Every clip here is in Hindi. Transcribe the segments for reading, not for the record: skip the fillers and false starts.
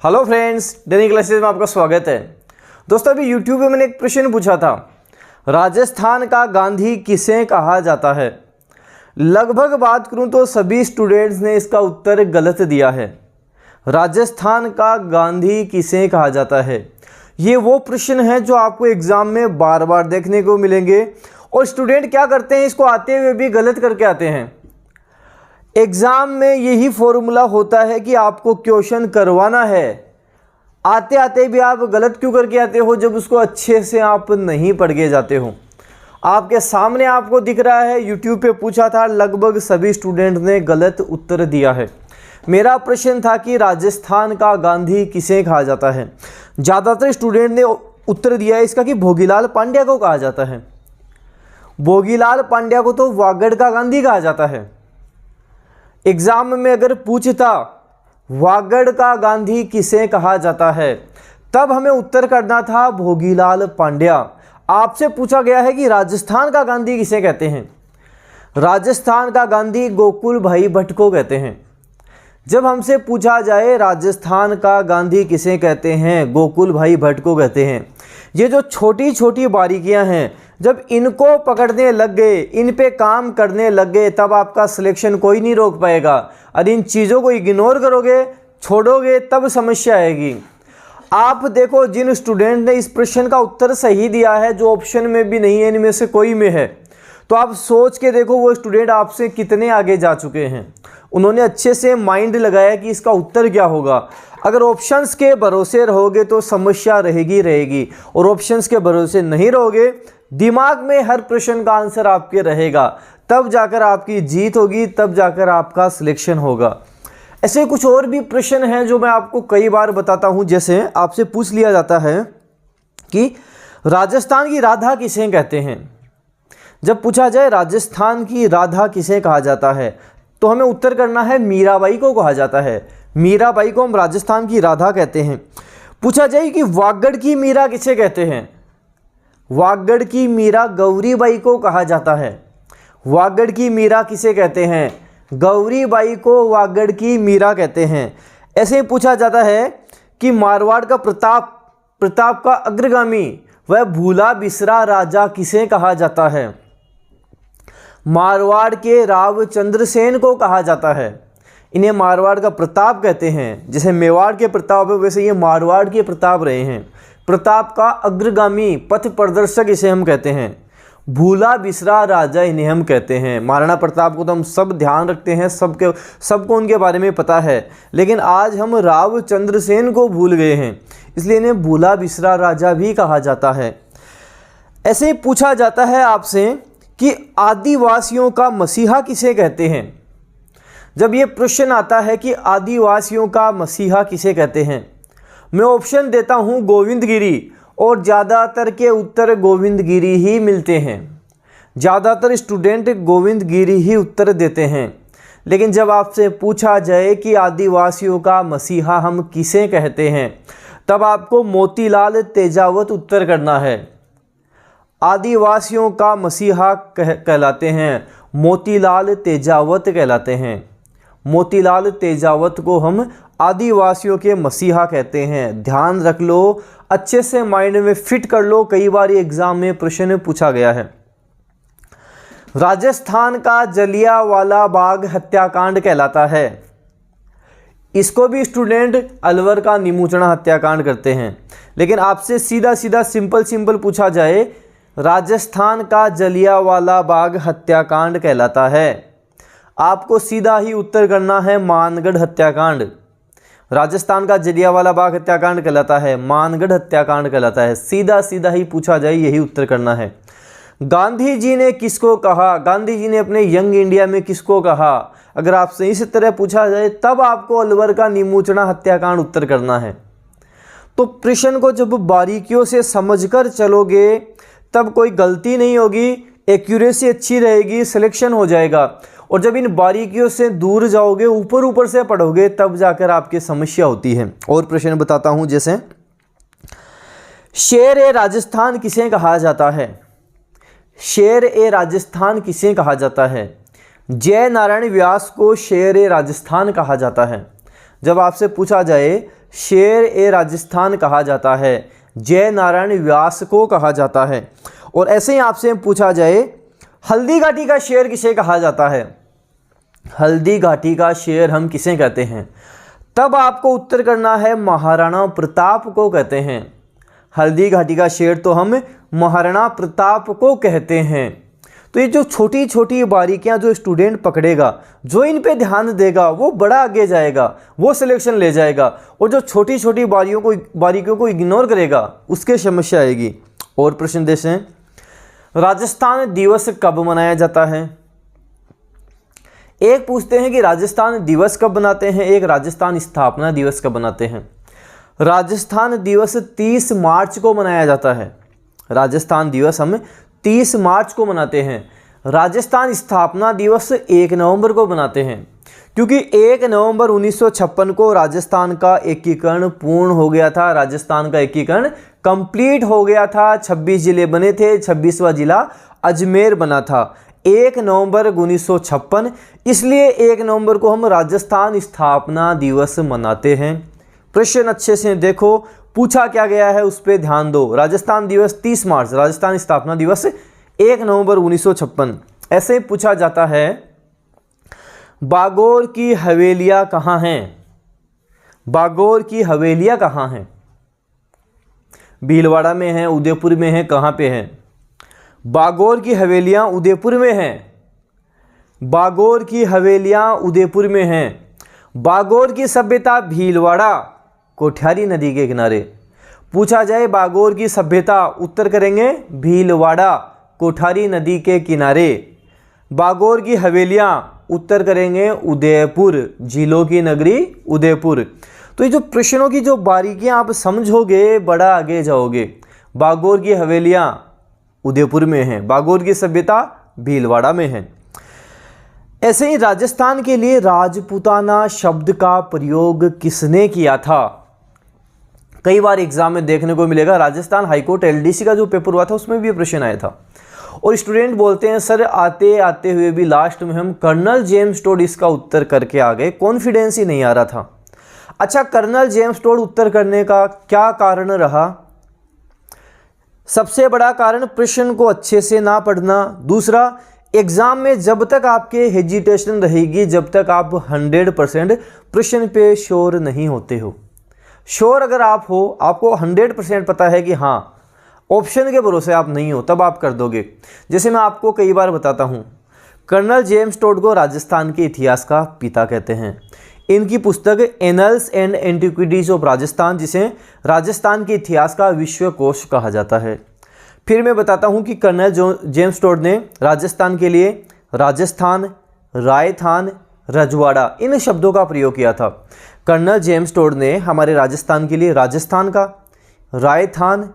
हेलो फ्रेंड्स, डेली क्लासेस में आपका स्वागत है। दोस्तों, अभी यूट्यूब पे मैंने एक प्रश्न पूछा था, राजस्थान का गांधी किसे कहा जाता है। लगभग बात करूं तो सभी स्टूडेंट्स ने इसका उत्तर गलत दिया है। राजस्थान का गांधी किसे कहा जाता है, ये वो प्रश्न है जो आपको एग्जाम में बार बार देखने को मिलेंगे और स्टूडेंट क्या करते हैं, इसको आते हुए भी गलत करके आते हैं। एग्ज़ाम में यही फॉर्मूला होता है कि आपको क्वेश्चन करवाना है, आते आते भी आप गलत क्यों करके आते हो जब उसको अच्छे से आप नहीं पढ़ के जाते हो। आपके सामने आपको दिख रहा है, यूट्यूब पे पूछा था, लगभग सभी स्टूडेंट ने गलत उत्तर दिया है। मेरा प्रश्न था कि राजस्थान का गांधी किसे कहा जाता है। ज़्यादातर स्टूडेंट ने उत्तर दिया है इसका कि भोगीलाल पांड्या को कहा जाता है। भोगीलाल पांड्या को तो वागड़ का गांधी कहा जाता है। एग्जाम में अगर पूछता वागड़ का गांधी किसे कहा जाता है, तब हमें उत्तर करना था भोगीलाल पांड्या। आपसे पूछा गया है कि राजस्थान का गांधी किसे कहते हैं। राजस्थान का गांधी गोकुल भाई भट्ट को कहते हैं। जब हमसे पूछा जाए राजस्थान का गांधी किसे कहते हैं, गोकुल भाई भट्ट को कहते हैं। ये जो छोटी छोटी बारीकियां हैं, जब इनको पकड़ने लग गए, इन पे काम करने लग गए, तब आपका सिलेक्शन कोई नहीं रोक पाएगा। और इन चीज़ों को इग्नोर करोगे, छोड़ोगे, तब समस्या आएगी। आप देखो, जिन स्टूडेंट ने इस प्रश्न का उत्तर सही दिया है, जो ऑप्शन में भी नहीं है, इनमें से कोई में है, तो आप सोच के देखो वो स्टूडेंट आपसे कितने आगे जा चुके हैं। उन्होंने अच्छे से माइंड लगाया कि इसका उत्तर क्या होगा। अगर ऑप्शंस के भरोसे रहोगे तो समस्या रहेगी, और ऑप्शंस के भरोसे नहीं रहोगे, दिमाग में हर प्रश्न का आंसर आपके रहेगा, तब जाकर आपकी जीत होगी, तब जाकर आपका सिलेक्शन होगा। ऐसे कुछ और भी प्रश्न हैं जो मैं आपको कई बार बताता हूं। जैसे आपसे पूछ लिया जाता है कि राजस्थान की राधा किसे कहते हैं। जब पूछा जाए राजस्थान की राधा किसे कहा जाता है, तो हमें उत्तर करना है मीराबाई को कहा जाता है। मीराबाई को हम राजस्थान की राधा कहते हैं। पूछा जाए कि वागड़ की मीरा किसे कहते हैं, वागड़ की मीरा गौरीबाई को कहा जाता है। वागड़ की मीरा किसे कहते हैं, गौरीबाई को वागड़ की मीरा कहते हैं। ऐसे ही पूछा जाता है कि मारवाड़ का प्रताप का अग्रगामी वह भूला बिसरा राजा किसे कहा जाता है। मारवाड़ के राव चंद्रसेन को कहा जाता है। इन्हें मारवाड़ का प्रताप कहते हैं। जैसे मेवाड़ के प्रताप है, वैसे ये मारवाड़ के प्रताप रहे हैं। प्रताप का अग्रगामी, पथ प्रदर्शक इसे हम कहते हैं। भूला बिसरा राजा इन्हें हम कहते हैं। महाराणा प्रताप को तो हम सब ध्यान रखते हैं, सबको उनके बारे में पता है, लेकिन आज हम राव चंद्रसेन को भूल गए हैं, इसलिए इन्हें भूला बिसरा राजा भी कहा जाता है। ऐसे ही पूछा जाता है आपसे कि आदिवासियों का मसीहा किसे कहते हैं। जब ये प्रश्न आता है कि आदिवासियों का मसीहा किसे कहते हैं, मैं ऑप्शन देता हूं गोविंद गिरी, और ज़्यादातर के उत्तर गोविंद गिरी ही मिलते हैं। ज़्यादातर स्टूडेंट गोविंद गिरी ही उत्तर देते हैं। लेकिन जब आपसे पूछा जाए कि आदिवासियों का मसीहा हम किसे कहते हैं, तब आपको मोतीलाल तेजावत उत्तर करना है। आदिवासियों का मसीहा कहलाते हैं मोतीलाल तेजावत कहलाते हैं। मोतीलाल तेजावत को हम आदिवासियों के मसीहा कहते हैं। ध्यान रख लो, अच्छे से माइंड में फिट कर लो, कई बार एग्जाम में प्रश्न पूछा गया है। राजस्थान का जलियांवाला बाग हत्याकांड कहलाता है। इसको भी स्टूडेंट अलवर का निमोचना हत्याकांड करते हैं। लेकिन आपसे सीधा सीधा सिंपल पूछा जाए, राजस्थान का जलियांवाला बाग हत्याकांड कहलाता है, आपको सीधा ही उत्तर करना है मानगढ़ हत्याकांड। राजस्थान का जलियांवाला बाग हत्याकांड कहलाता है, मानगढ़ हत्याकांड कहलाता है। सीधा ही पूछा जाए, यही उत्तर करना है। गांधी जी ने किसको कहा, गांधी जी ने अपने यंग इंडिया में किसको कहा, अगर आपसे इस तरह पूछा जाए, तब आपको अलवर का निमोचना हत्याकांड उत्तर करना है। तो प्रश्न को जब बारीकियों से समझकर चलोगे, तब कोई गलती नहीं होगी, एक्यूरेसी अच्छी रहेगी, सिलेक्शन हो जाएगा। और जब इन बारीकियों से दूर जाओगे, ऊपर से पढ़ोगे, तब जाकर आपकी समस्या होती है। और प्रश्न बताता हूं, जैसे शेर ए राजस्थान किसे कहा जाता है। शेर ए राजस्थान किसे कहा जाता है। जय नारायण व्यास को शेर ए राजस्थान कहा जाता है। जब आपसे पूछा जाए शेर ए राजस्थान कहा जाता है? जय नारायण व्यास को कहा जाता है। और ऐसे ही आपसे पूछा जाए हल्दी घाटी का शेर किसे कहा जाता है? हल्दी घाटी का शेर हम किसे कहते हैं? तब आपको उत्तर करना है महाराणा प्रताप को कहते हैं। हल्दी घाटी का शेर तो हम महाराणा प्रताप को कहते हैं। तो ये जो छोटी छोटी बारीकियां जो स्टूडेंट पकड़ेगा, जो इन पे ध्यान देगा, वो बड़ा आगे जाएगा, वो सिलेक्शन ले जाएगा। और जो छोटी छोटी बारीकियों को इग्नोर करेगा उसके समस्या आएगी। और प्रश्न देश हैं, राजस्थान दिवस कब मनाया जाता है? एक पूछते हैं कि राजस्थान दिवस कब बनाते हैं, एक राजस्थान स्थापना दिवस कब बनाते हैं। राजस्थान दिवस 30 मार्च को मनाया जाता है। राजस्थान दिवस हम 30 मार्च को मनाते हैं। राजस्थान स्थापना दिवस 1 नवंबर को मनाते हैं, क्योंकि 1 नवंबर 1956 को राजस्थान का एकीकरण पूर्ण हो गया था। राजस्थान का एकीकरण कंप्लीट हो गया था। 26 जिले बने थे, 26वां जिला अजमेर बना था 1 नवंबर 1956। इसलिए 1 नवंबर को हम राजस्थान स्थापना दिवस मनाते हैं। प्रश्न अच्छे से देखो, पूछा क्या गया है उस पर ध्यान दो। राजस्थान दिवस 30 मार्च, राजस्थान स्थापना दिवस 1 नवंबर 1956। ऐसे पूछा जाता है बागोर की हवेलियां कहाँ हैं? बागोर की हवेलियां कहाँ हैं? भीलवाड़ा में है, उदयपुर में है, कहाँ पे है? बागोर की हवेलियां उदयपुर में हैं। बागोर की हवेलियां उदयपुर में हैं। बागोर की सभ्यता भीलवाड़ा कोठियारी नदी के किनारे। पूछा जाए बागोर की सभ्यता, उत्तर करेंगे भीलवाड़ा कोठारी नदी के किनारे। बागोर की हवेलियां, उत्तर करेंगे उदयपुर, झीलों की नगरी उदयपुर। तो ये जो प्रश्नों की जो बारीकियां आप समझोगे बड़ा आगे जाओगे। बागोर की हवेलियां उदयपुर में हैं, बागोर की सभ्यता भीलवाड़ा में है। ऐसे ही राजस्थान के लिए राजपूताना शब्द का प्रयोग किसने किया था? कई बार एग्जाम में देखने को मिलेगा। राजस्थान हाईकोर्ट एलडीसी का जो पेपर हुआ था उसमें भी प्रश्न आया था। और स्टूडेंट बोलते हैं सर आते आते हुए भी लास्ट में हम कर्नल जेम्स टोड इसका उत्तर करके आ गए, कॉन्फिडेंस ही नहीं आ रहा था। अच्छा, कर्नल जेम्स टोड उत्तर करने का क्या कारण रहा? सबसे बड़ा कारण प्रश्न को अच्छे से ना पढ़ना। दूसरा, एग्जाम में जब तक आपके हेजिटेशन रहेगी, जब तक आप 100% प्रश्न पे श्योर नहीं होते हो। श्योर अगर आप हो, आपको 100% पता है कि हाँ ऑप्शन के भरोसे आप नहीं हो, तब आप कर दोगे। जैसे मैं आपको कई बार बताता हूँ, कर्नल जेम्स टोड को राजस्थान के इतिहास का पिता कहते हैं। इनकी पुस्तक annuls and antiquities of Rajasthan, जिसे राजस्थान के इतिहास का विश्वकोश कहा जाता है। फिर मैं बताता हूँ कि कर्नल जेम्स टोड ने राजस्थान के लिए राजस्थान, रायथान, रजवाड़ा इन शब्दों का प्रयोग किया था। कर्नल जेम्स टोड ने हमारे राजस्थान के लिए राजस्थान का, रायथान,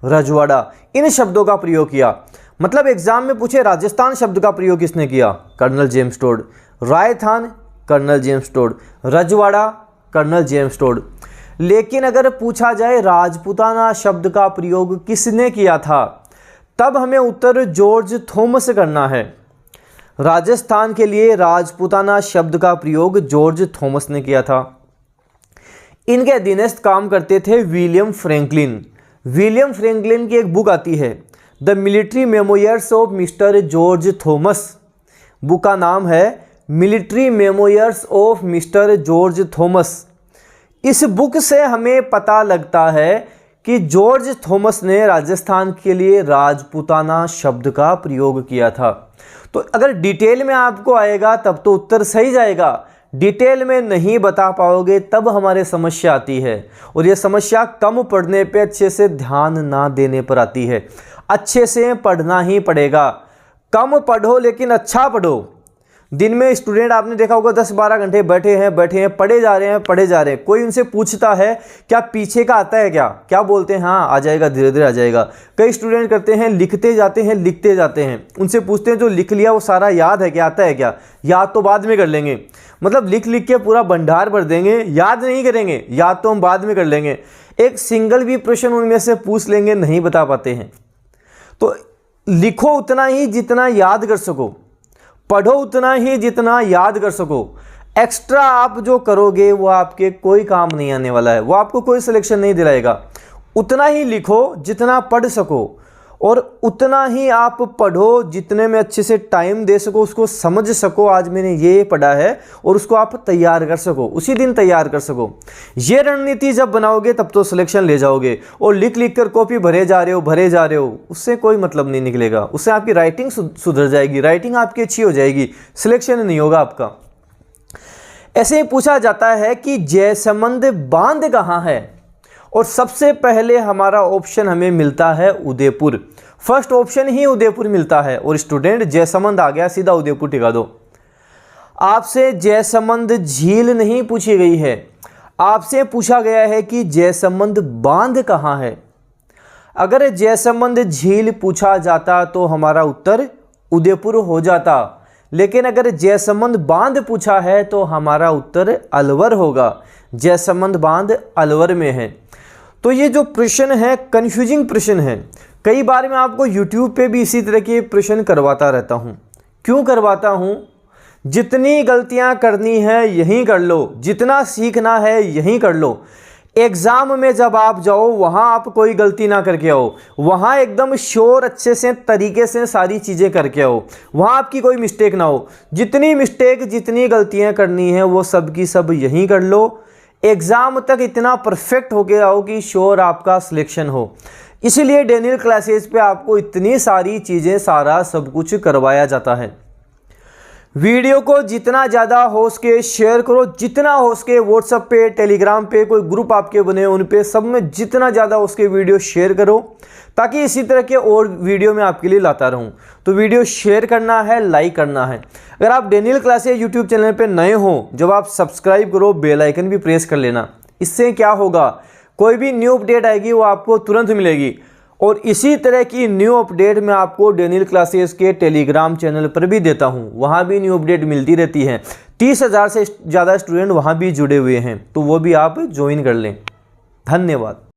रजवाड़ा इन शब्दों का प्रयोग किया। मतलब एग्जाम में पूछे राजस्थान शब्द का प्रयोग किसने किया? Colonel James Tod. रायथान, कर्नल जेम्स टोड। रजवाड़ा, कर्नल जेम्स टोड। लेकिन अगर पूछा जाए राजपूताना शब्द का प्रयोग किसने किया था, तब हमें उत्तर जॉर्ज थॉमस करना है। राजस्थान के लिए राजपूताना शब्द का प्रयोग जॉर्ज थॉमस ने किया था। इनके अधीनस्थ काम करते थे विलियम फ्रैंकलिन। विलियम फ्रैंकलिन की एक बुक आती है the military memoirs of mister George Thomas. Book का नाम है military memoirs of mister George Thomas. इस बुक से हमें पता लगता है कि जॉर्ज थॉमस ने राजस्थान के लिए राजपूताना शब्द का प्रयोग किया था। तो अगर डिटेल में आपको आएगा तब तो उत्तर सही जाएगा, डिटेल में नहीं बता पाओगे तब हमारे समस्या आती है। और ये समस्या कम पढ़ने पे, अच्छे से ध्यान ना देने पर आती है। अच्छे से पढ़ना ही पड़ेगा। कम पढ़ो लेकिन अच्छा पढ़ो। दिन में स्टूडेंट आपने देखा होगा 10-12 घंटे बैठे हैं, पढ़े जा रहे हैं। कोई उनसे पूछता है क्या पीछे का आता है क्या बोलते हैं हाँ आ जाएगा, धीरे धीरे आ जाएगा। कई स्टूडेंट करते हैं लिखते जाते हैं। उनसे पूछते हैं जो लिख लिया वो सारा याद है क्या, आता है क्या? याद तो बाद में कर लेंगे। मतलब लिख के पूरा भंडार भर देंगे, याद नहीं करेंगे। याद तो हम बाद में कर लेंगे। एक सिंगल भी प्रश्न उनमें से पूछ लेंगे, नहीं बता पाते हैं। तो लिखो उतना ही जितना याद कर सको, पढ़ो उतना ही जितना याद कर सको। एक्स्ट्रा आप जो करोगे वो आपके कोई काम नहीं आने वाला है, वो आपको कोई सिलेक्शन नहीं दिलाएगा। उतना ही लिखो जितना पढ़ सको, और उतना ही आप पढ़ो जितने में अच्छे से टाइम दे सको, उसको समझ सको आज मैंने ये पढ़ा है, और उसको आप तैयार कर सको, उसी दिन तैयार कर सको। ये रणनीति जब बनाओगे तब तो सिलेक्शन ले जाओगे। और लिख लिख कर कॉपी भरे जा रहे हो, उससे कोई मतलब नहीं निकलेगा। उससे आपकी राइटिंग सुधर जाएगी, राइटिंग आपकी अच्छी हो जाएगी, सिलेक्शन नहीं होगा आपका। ऐसे ही पूछा जाता है कि जयसमंद बांध कहाँ है, और सबसे पहले हमारा ऑप्शन हमें मिलता है उदयपुर। फर्स्ट ऑप्शन ही उदयपुर मिलता है। और स्टूडेंट जयसमंद आ गया, सीधा उदयपुर टिका दो। आपसे जयसमंद झील नहीं पूछी गई है, आपसे पूछा गया है कि जयसमंद बांध कहाँ है। अगर जयसमंद झील पूछा जाता तो हमारा उत्तर उदयपुर हो जाता, लेकिन अगर जयसमंद बांध पूछा है तो हमारा उत्तर अलवर होगा। जयसमंद बांध अलवर में है। तो ये जो प्रश्न है कंफ्यूजिंग प्रश्न है। कई बार मैं आपको YouTube पे भी इसी तरह के प्रश्न करवाता रहता हूँ। क्यों करवाता हूँ? जितनी गलतियाँ करनी है यहीं कर लो, जितना सीखना है यहीं कर लो। एग्ज़ाम में जब आप जाओ वहाँ आप कोई गलती ना करके आओ, वहाँ एकदम श्योर अच्छे से तरीके से सारी चीज़ें करके आओ, वहाँ आपकी कोई मिस्टेक ना हो। जितनी गलतियाँ करनी है वो सब की सब यहीं कर लो। एग्ज़ाम तक इतना परफेक्ट हो गया हो कि श्योर आपका सिलेक्शन हो। इसीलिए डेनियल क्लासेस पे आपको इतनी सारी चीज़ें, सारा सब कुछ करवाया जाता है। वीडियो को जितना ज़्यादा हो सके शेयर करो, जितना हो सके व्हाट्सएप पे, टेलीग्राम पे कोई ग्रुप आपके बने उन पे सब में जितना ज़्यादा हो सके वीडियो शेयर करो, ताकि इसी तरह के और वीडियो मैं आपके लिए लाता रहूं। तो वीडियो शेयर करना है, लाइक करना है। अगर आप डेनियल क्लासेस यूट्यूब चैनल पे नए हो, जब आप सब्सक्राइब करो, बेल आइकन भी प्रेस कर लेना। इससे क्या होगा, कोई भी न्यू अपडेट आएगी वो आपको तुरंत मिलेगी। और इसी तरह की न्यू अपडेट मैं आपको डेनियल क्लासेस के टेलीग्राम चैनल पर भी देता हूं, वहां भी न्यू अपडेट मिलती रहती है। 30,000 से ज़्यादा स्टूडेंट वहां भी जुड़े हुए हैं, तो वो भी आप ज्वाइन कर लें। धन्यवाद।